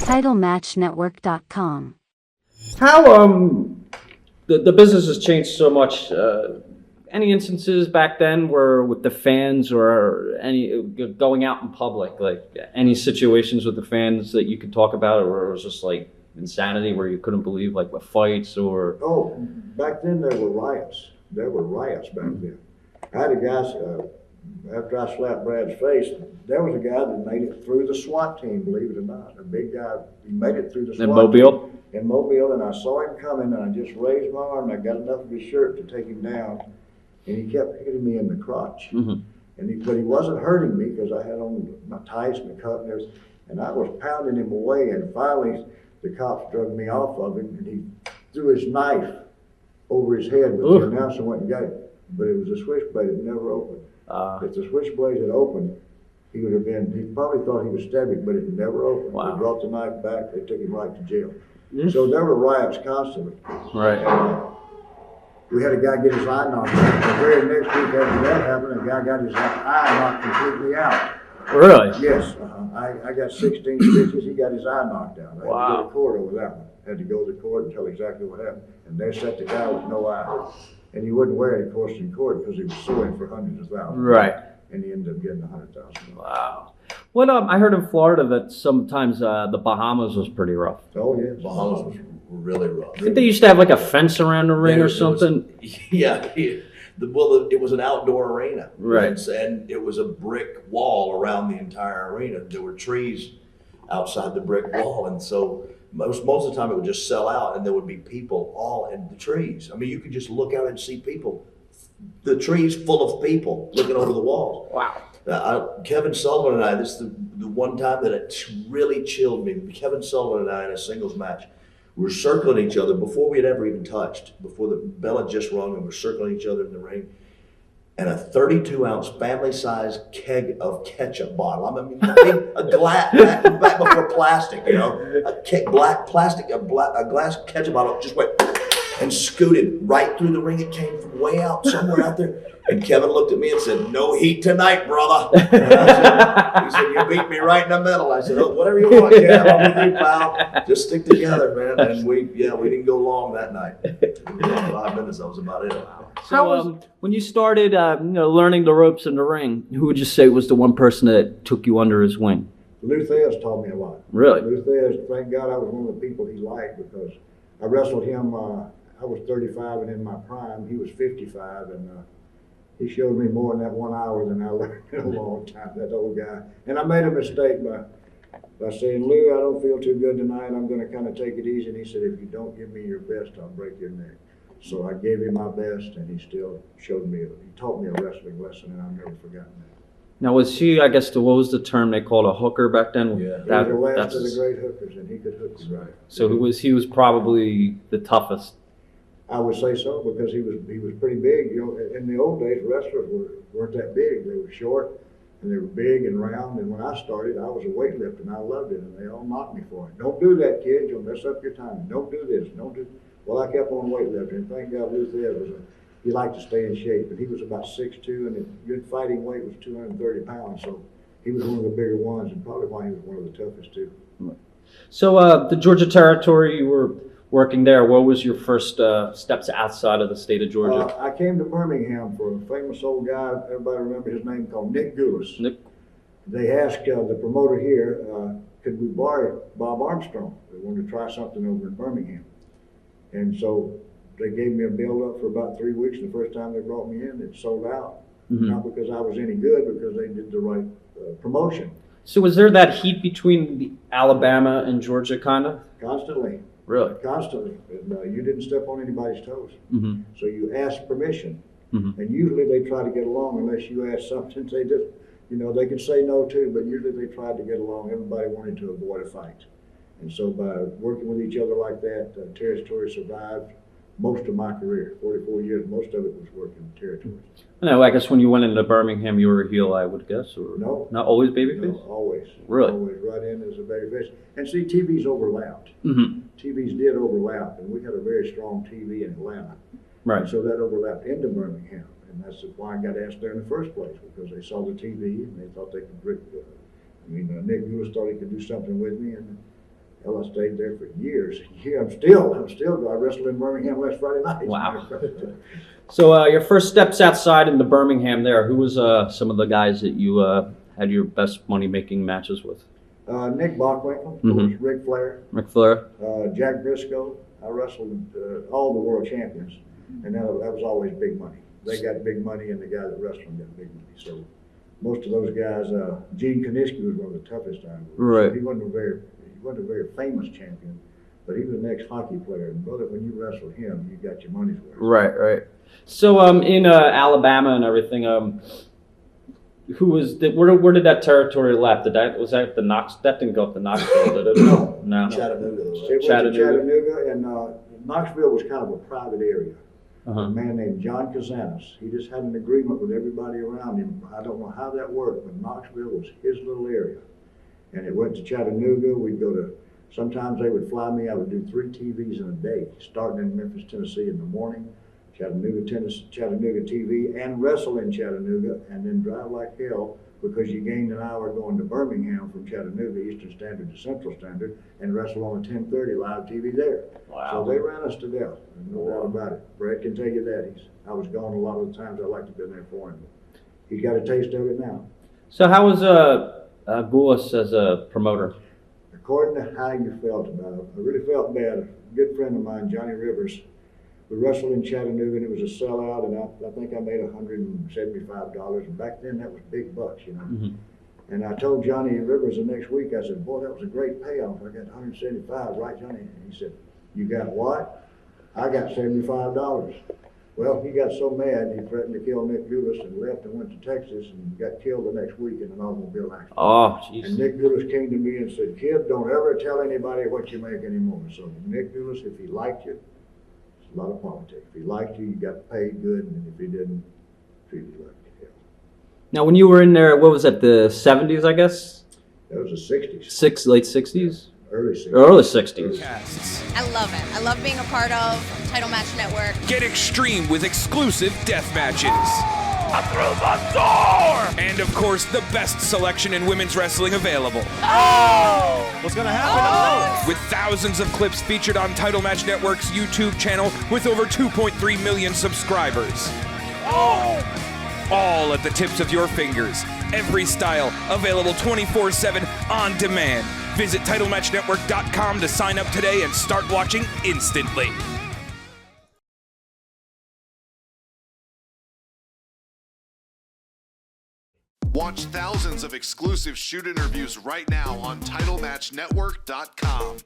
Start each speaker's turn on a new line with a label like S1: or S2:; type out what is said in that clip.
S1: TitleMatchNetwork.com.
S2: How the business has changed so much. Any instances back then where with the fans or any going out in public, like any situations with the fans that you could talk about, or it was just like insanity where you couldn't believe, like with fights or?
S3: Oh, back then there were riots. There were riots back then. I had a guy, after I slapped Brad's face, there was a guy that made it through the SWAT team, believe it or not. A big guy, he made it through the SWAT
S2: In Mobile?
S3: team. In Mobile, and I saw him coming, and I just raised my arm, and I got enough of his shirt to take him down, and he kept hitting me in the crotch.
S2: Mm-hmm.
S3: But he wasn't hurting me because I had on my tights and the cuff and everything, and I was pounding him away, and finally the cops drug me off of him, and he threw his knife over his head, but the announcer went and got it. But it was a switchblade, it never opened. If the switchblade had opened, he probably thought he was stabbing, but it never opened.
S2: Wow.
S3: They brought the knife back, they took him right to jail. So there were riots constantly.
S2: Right.
S3: And, we had a guy get his eye knocked out. The very next week after that happened, a guy got his eye knocked completely out.
S2: Really?
S3: Yes. I got 16 stitches. He got his eye knocked out. I had to go to court over that one. Had to go to court and tell exactly what happened. And they set the guy with no eye. And he wouldn't wear it, of course, in court because he was suing for hundreds of thousands.
S2: Right.
S3: And he ended up getting $100,000.
S2: Wow. What I heard in Florida that sometimes the Bahamas was pretty rough.
S3: Oh yes.
S4: Bahamas was really rough.
S2: I think they used to have like a fence around the ring or something.
S4: It was an outdoor arena.
S2: Right.
S4: And it was a brick wall around the entire arena. There were trees outside the brick wall. And so most of the time it would just sell out and there would be people all in the trees. I mean, you could just look out and see people. The trees full of people looking over the walls.
S2: Wow.
S4: Kevin Sullivan and I, this is the one time that it really chilled me. Kevin Sullivan and I in a singles match, we were circling each other before we had ever even touched, before the bell had just rung, and we're circling each other in the ring. And a 32-ounce family-sized keg of ketchup bottle. I mean, a glass, back before plastic, you know, a glass ketchup bottle just went and scooted right through the ring. It came from way out, somewhere out there. And Kevin looked at me and said, "No heat tonight, brother." He said, "You beat me right in the middle." I said, "Oh, whatever you want, Kev. I'm with you, pal. Just stick together, man." And we didn't go long that night. 5 minutes, that was about it.
S2: So when you started, learning the ropes in the ring, who would you say was the one person that took you under his wing?
S3: Lou Thez taught me a lot.
S2: Really?
S3: Lou Thez, thank God I was one of the people he liked because I wrestled him, I was 35 and in my prime, he was 55, and he showed me more in that 1 hour than I learned in a long time, that old guy. And I made a mistake by saying, "Lou, I don't feel too good tonight, I'm gonna kind of take it easy." And he said, "If you don't give me your best, I'll break your neck." So I gave him my best, and he still he taught me a wrestling lesson, and I've never forgotten that.
S2: Now was he, I guess, what was the term they called a hooker back then?
S4: Yeah.
S3: He was the last of the great hookers, and he could hook you right.
S2: So he was probably the toughest.
S3: I would say so because he was pretty big. You know, in the old days, wrestlers weren't that big. They were short and they were big and round. And when I started, I was a weightlifter and I loved it. And they all mocked me for it. "Don't do that, kid. You'll mess up your time. Don't do this. Don't do." Well, I kept on weightlifting. And thank God, Lou Thez he liked to stay in shape. And he was about 6'2", and his good fighting weight was 230 pounds. So he was one of the bigger ones, and probably why he was one of the toughest too.
S2: So the Georgia territory, you were working there. What was your first steps outside of the state of Georgia?
S3: I came to Birmingham for a famous old guy, everybody remember his name, called Nick Gulas.
S2: Nick?
S3: They asked the promoter here, could we borrow Bob Armstrong? They wanted to try something over in Birmingham. And so they gave me a build-up for about 3 weeks. The first time they brought me in, it sold out.
S2: Mm-hmm.
S3: Not because I was any good, because they did the right promotion.
S2: So was there that heat between the Alabama and Georgia, kind of?
S3: Constantly.
S2: Really?
S3: Constantly. And, you didn't step on anybody's toes.
S2: Mm-hmm.
S3: So you asked permission.
S2: Mm-hmm.
S3: And usually they try to get along unless you ask something. They just, they could say no too, but usually they tried to get along. Everybody wanted to avoid a fight. And so by working with each other like that, territory survived most of my career. 44 years, most of it was working territories.
S2: No, I guess when you went into Birmingham, you were a heel, I would guess, or
S3: No.
S2: Not always babyface?
S3: No, always.
S2: Really?
S3: Always right in as a babyface. And see, TVs overlapped.
S2: Mm-hmm.
S3: TVs did overlap, and we had a very strong TV in Atlanta.
S2: Right.
S3: And so that overlapped into Birmingham, and that's why I got asked there in the first place, because they saw the TV and they thought they could Nick Gulas thought he could do something with me, and Hell, I stayed there for years. Yeah, I'm still, I wrestled in Birmingham last Friday night.
S2: Wow. So your first steps outside into Birmingham there, who was some of the guys that you had your best money-making matches with?
S3: Nick Bockwinkel,
S2: Mhm.
S3: Ric Flair,
S2: Ric Flair?
S3: Jack Briscoe. I wrestled all the world champions, and that was always big money. They got big money, and the guy that wrestled them got big money. So most of those guys, Gene Kaniski was one of the toughest I ever wrestled.
S2: Right.
S3: He wasn't a very famous champion, but he was an ex-hockey player. And brother, when you wrestled him, you got your money's worth.
S2: Right. So in Alabama and everything, who was where did that territory left? Was that the Knox? That didn't go up to Knoxville, did it? No.
S4: Chattanooga.
S3: It went to Chattanooga, and Knoxville was kind of a private area. A man named John Kazanis. He just had an agreement with everybody around him. I don't know how that worked, but Knoxville was his little area. And it went to Chattanooga. We'd go to, sometimes they would fly me. I would do 3 TVs in a day, starting in Memphis, Tennessee in the morning, Chattanooga TV, and wrestle in Chattanooga, and then drive like hell because you gained an hour going to Birmingham from Chattanooga, Eastern Standard to Central Standard, and wrestle on a 10:30 live TV there.
S2: Wow.
S3: So they ran us to death, no doubt about it. Brad can tell you that. I was gone a lot of the times. I like to have been there for him. He's got a taste of it now.
S2: So how was Gulas as a promoter?
S3: According to how you felt about it, I really felt bad. A good friend of mine, Johnny Rivers, we wrestled in Chattanooga, and it was a sellout, and I think I made $175. And back then, that was big bucks, you know.
S2: Mm-hmm.
S3: And I told Johnny Rivers the next week, I said, boy, that was a great payoff. I got $175, right, Johnny? And he said, you got what? I got $75. Well, he got so mad, he threatened to kill Nick Gulas and left and went to Texas and got killed the next week in an automobile accident.
S2: Oh, jeez.
S3: And Nick Gulas came to me and said, kid, don't ever tell anybody what you make anymore. So Nick Gulas, if he liked you, it's a lot of politics. If he liked you, you got paid good, and if he didn't, treat you like hell.
S2: Now, when you were in there, what was that, the 70s, I guess?
S3: That was the 60s.
S2: Late 60s?
S3: Early 60s.
S2: Early 60s.
S1: I love it. I love being a part of Title Match Network.
S5: Get extreme with exclusive death matches. Through the door! And of course, the best selection in women's wrestling available.
S6: Oh! What's gonna happen? Oh!
S5: With thousands of clips featured on Title Match Network's YouTube channel with over 2.3 million subscribers.
S6: Oh!
S5: All at the tips of your fingers. Every style available 24/7 on demand. Visit TitleMatchNetwork.com to sign up today and start watching instantly.
S7: Watch thousands of exclusive shoot interviews right now on TitleMatchNetwork.com.